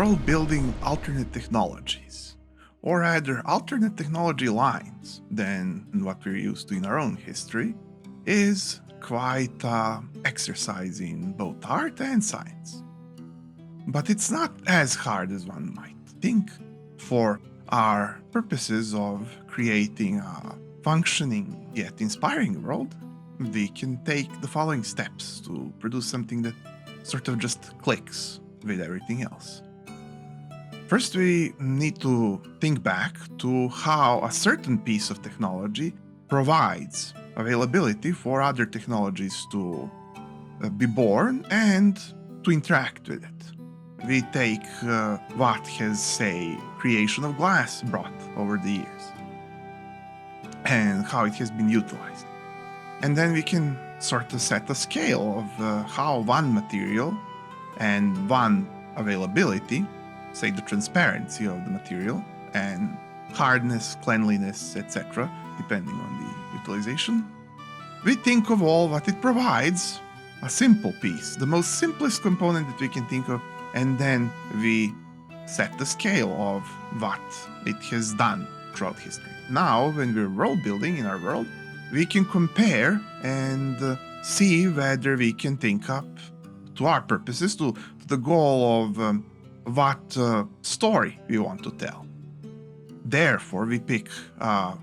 world building alternate technologies, or rather alternate technology lines than what we're used to in our own history, is quite an exercise in both art and science. But it's not as hard as one might think. For our purposes of creating a functioning yet inspiring world, we can take the following steps to produce something that sort of just clicks with everything else. First, we need to think back to how a certain piece of technology provides availability for other technologies to be born and to interact with it. We take what has, say, creation of glass brought over the years and how it has been utilized. And then we can sort of set a scale of how one material and one availability, say the transparency of the material and hardness, cleanliness, etc., depending on the utilization, we think of all what it provides, a simple piece, the most simplest component that we can think of, and then we set the scale of what it has done throughout history. Now, when we're world building in our world, we can compare and see whether we can think up to our purposes, to the goal of what story we want to tell. Therefore, we pick a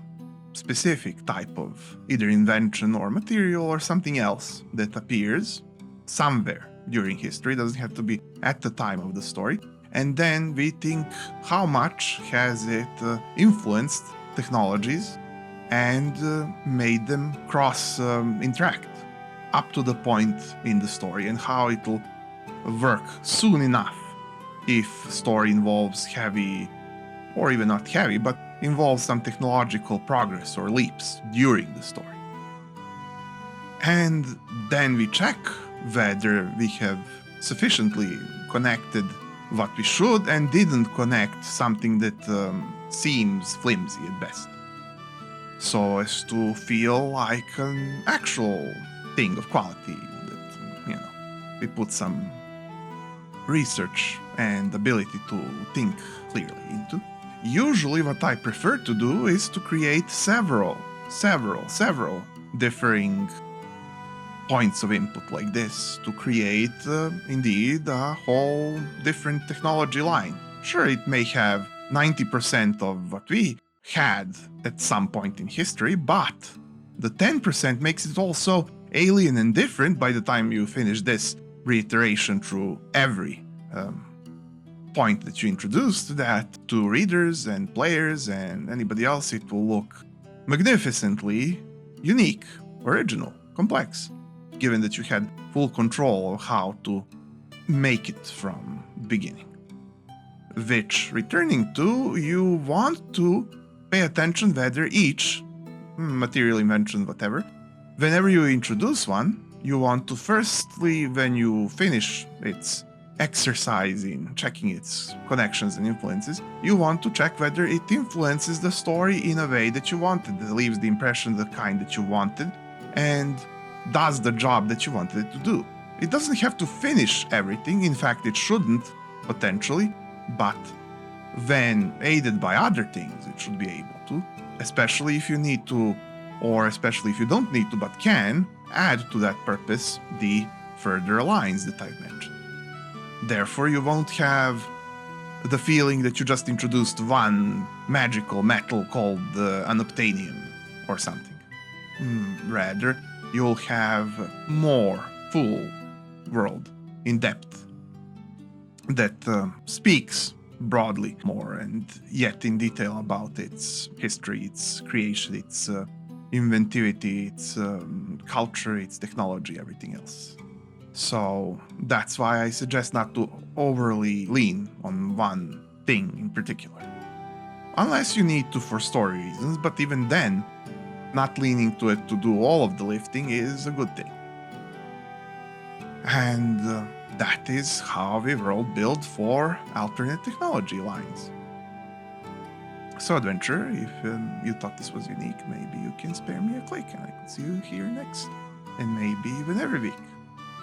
specific type of either invention or material or something else that appears somewhere during history. It doesn't have to be at the time of the story. And then we think how much has it influenced technologies and made them cross-interact up to the point in the story, and how it will work soon enough if story involves heavy, or even not heavy, but involves some technological progress or leaps during the story. And then we check whether we have sufficiently connected what we should and didn't connect something that seems flimsy at best, so as to feel like an actual thing of quality that, we put some research and ability to think clearly into. Usually what I prefer to do is to create several differing points of input like this to create indeed a whole different technology line. Sure, it may have 90% of what we had at some point in history, but the 10% makes it also alien and different by the time you finish this reiteration through every point that you introduced, that to readers and players and anybody else it will look magnificently unique, original, complex, given that you had full control of how to make it from the beginning. Which, returning to, you want to pay attention whether each material invention, whatever, whenever you introduce one, you want to firstly, when you finish its exercise in checking its connections and influences, you want to check whether it influences the story in a way that you wanted, that leaves the impression the kind that you wanted, and does the job that you wanted it to do. It doesn't have to finish everything, in fact it shouldn't, potentially, but when aided by other things, it should be able to, especially if you need to, or especially if you don't need to but can, add to that purpose the further lines that I've mentioned. Therefore, you won't have the feeling that you just introduced one magical metal called unobtainium or something. Rather, you'll have more full world in depth that speaks broadly more and yet in detail about its history, its creation, its inventivity, its culture, its technology, everything else. So that's why I suggest not to overly lean on one thing in particular. Unless you need to for story reasons, but even then, not leaning to it to do all of the lifting is a good thing. And that is how we world build for alternate technology lines. So adventurer, if you thought this was unique, maybe you can spare me a click and I can see you here next. And maybe even every week.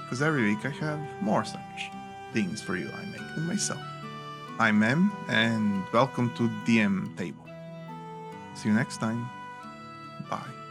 Because every week I have more such things for you I make them myself. I'm Em, and welcome to dMTable. See you next time. Bye.